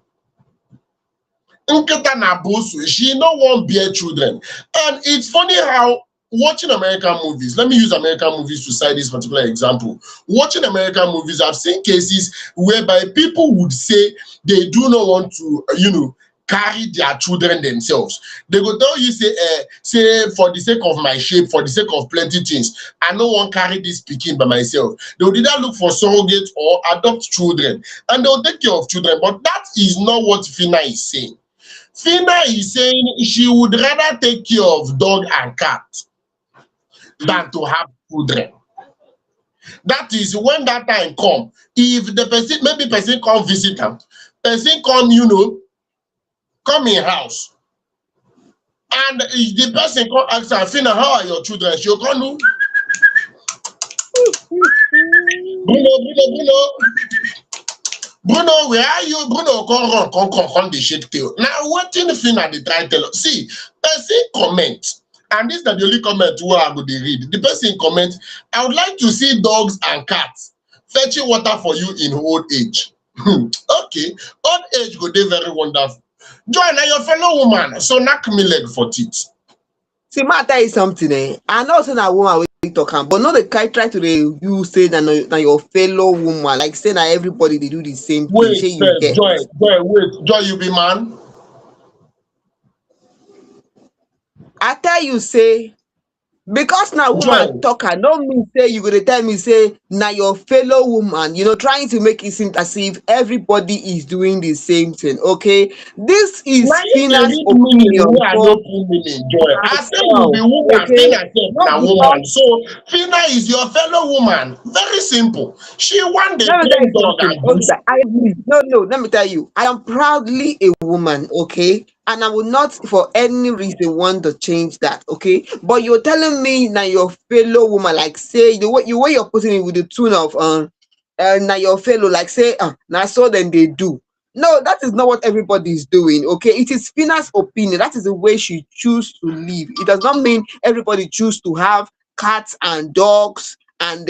Speaker 1: Nkita na busu. She no want bear children. And it's funny how watching American movies, let me use American movies to cite this particular example. Watching American movies, I've seen cases whereby people would say they do not want to, you know, carry their children themselves. They go tell you, say for the sake of my shape, for the sake of plenty things, I no want carry this pikin by myself. They will either look for surrogate or adopt children, and they'll take care of children. But that is not what Phyna is saying. Phyna is saying she would rather take care of dog and cat than to have children. That is when that time come. If the person, maybe person come visit them, person come, you know, come in house, and if the person come ask her, Phyna, how are your children? She'll come do Bruno, where are you? Bruno, come the shake tail. Now, what in the Phyna they try tell us? See, person comment, and this is the only comment where I go to read. The person comment, I would like to see dogs and cats fetching water for you in old age. Okay, old age go dey very wonderful. Joy, now your fellow woman, so knock me leg for teeth.
Speaker 2: See, ma tell you something, eh? I know say na woman we talk am, but no dey try to dey you say na your fellow woman, like say na everybody dey do the same thing.
Speaker 1: Wait,
Speaker 2: Shey you get?
Speaker 1: Joy, wait, Joy, you be man?
Speaker 2: I tell you, say, because now woman
Speaker 1: Joy,
Speaker 2: talker no mean say you go dey tell me say na your fellow woman, you know, trying to make it seem as if everybody is doing the same thing. Okay, this is
Speaker 1: now you dey
Speaker 2: Phyna's
Speaker 1: read meaning
Speaker 2: opinion
Speaker 1: wey I
Speaker 2: for
Speaker 1: no put meaning, Joy. I say you be
Speaker 2: herself.
Speaker 1: woman,
Speaker 2: Okay,
Speaker 1: Phyna sef
Speaker 2: not
Speaker 1: na
Speaker 2: because
Speaker 1: woman. So Phyna is your fellow woman. Very simple. She want the
Speaker 2: let me tell
Speaker 1: plain
Speaker 2: you
Speaker 1: dog
Speaker 2: something.
Speaker 1: and
Speaker 2: Okay,
Speaker 1: goose.
Speaker 2: I agree. No, let me tell you, I am proudly a woman, okay, and I will not for any reason want to change that, okay. But you're telling me now your fellow woman, like say the way you're putting it with the tune of now your fellow, like say now so then they do. No, that is not what everybody is doing. Okay, it is Phyna's opinion. That is the way she choose to live. It does not mean everybody choose to have cats and dogs and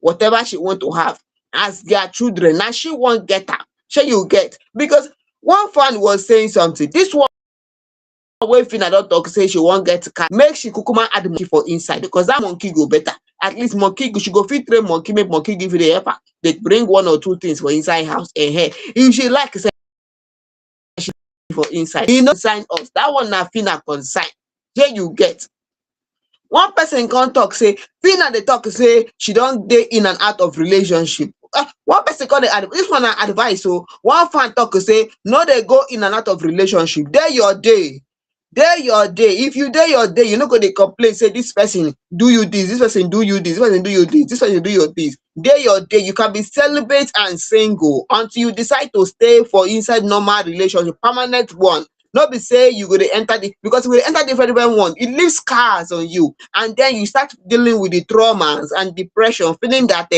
Speaker 2: whatever she want to have as their children. Now she won't get her. Shall you get? Because one fan was saying something. This one wey Phyna don talk say she won't get cat, make she kukuma add monkey for inside, because that monkey go better. At least monkey she go fit train monkey, make monkey give you the helper. They bring one or two things for inside house. If she like say she for inside, you know, sign us. That one na Phyna consign. Here you get. One person can't talk say Phyna dey talk say she don't dey in and out of relationship. One person call this one na advice. So one fan talk say no, they go in and out of relationship. Dey your day. Day your day. If you day your day, you no go dey complain say this person do you this person do you this person do you this person do you this. Day your day. You can be celibate and single until you decide to stay for inside normal relationship, permanent one. Not be say you go to enter the, because when you enter the federal one, it leaves scars on you, and then you start dealing with the traumas and depression, feeling that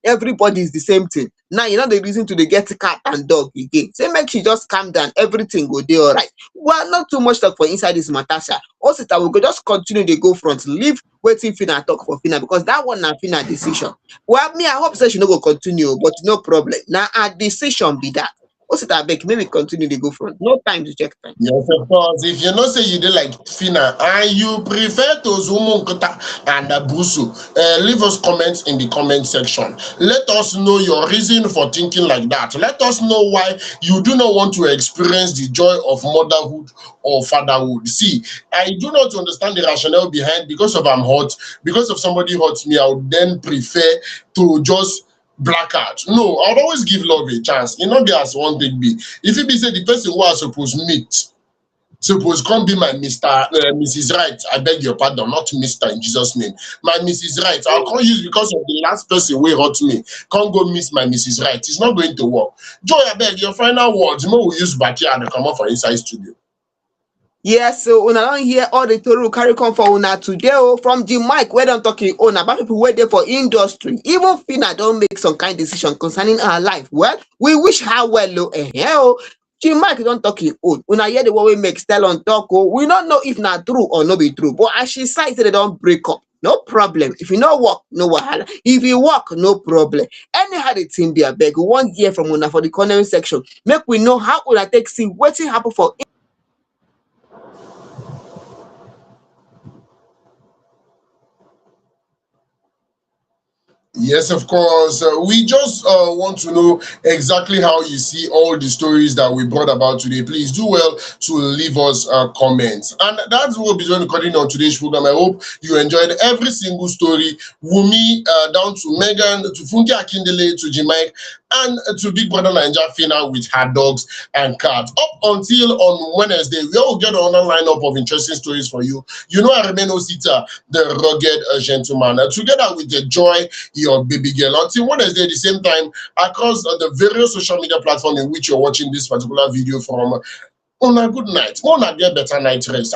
Speaker 2: everybody is the same thing. Now you know the reason to dey get cat and dog again. Say make she just calm down, everything go dey alright. Well, not too much talk for inside this matter, sha. Also, that we go just continue dey go front, leave wetin Phyna talk for Phyna, because that one na Phyna decision. Well, me I hope say she no go continue, but no problem. Na her decision be that. Also, that abeg make we continue dey go front. No time to check time.
Speaker 1: Yes, of course. If you know say you dey like Phyna and you prefer to Zumu Nkata and Abusu, leave us comments in the comment section. Let us know your reason for thinking like that. Let us know why you do not want to experience the joy of motherhood or fatherhood. See, I do not understand the rationale behind because of I'm hot, because of somebody hurts me, I would then prefer to just black out. No, I'd always give love a chance. You know, there's one thing be. If it be say the person who I suppose meet, suppose come be my Mrs. Right. I beg your pardon, not Mr. in Jesus' name. My Mrs. Right. I'll call you because of the last person who hurt me. Can't go miss my Mrs. Right. It's not going to work. Joy, I beg your final words. More we use backyard and come up for inside studio.
Speaker 2: Yes, so una don hear all the tori carry come for una today from the mic wey don talk im own about people wey dey for industry. Even Phyna don make some kind decision concerning her life. Well, we wish her well the mic don talk im own. Una hear the one wey make Stallion talk we don't know if na true or no be true, but as she say they don break up. No problem. If you no work, no wahala. If you work, no problem. Anyhow the thing be, abeg, we wan hear from una for the comment section. Make we know how una take see wetin happen for
Speaker 1: Yes, of course. We just want to know exactly how you see all the stories that we brought about today. Please do well to leave us comments. And that's what we'll be doing recording on today's program. I hope you enjoyed every single story. Wumi down to Megan, to Funke Akindele, to Jimmy, and to Big Brother Naija Phyna with her dogs and cats. Up until on Wednesday, we will get another lineup of interesting stories for you. You know, I remain Osita, the rugged gentleman, together with the joy, your baby girl. Until Wednesday, at the same time, across the various social media platforms in which you're watching this particular video from. On a good night. On a get better night rest.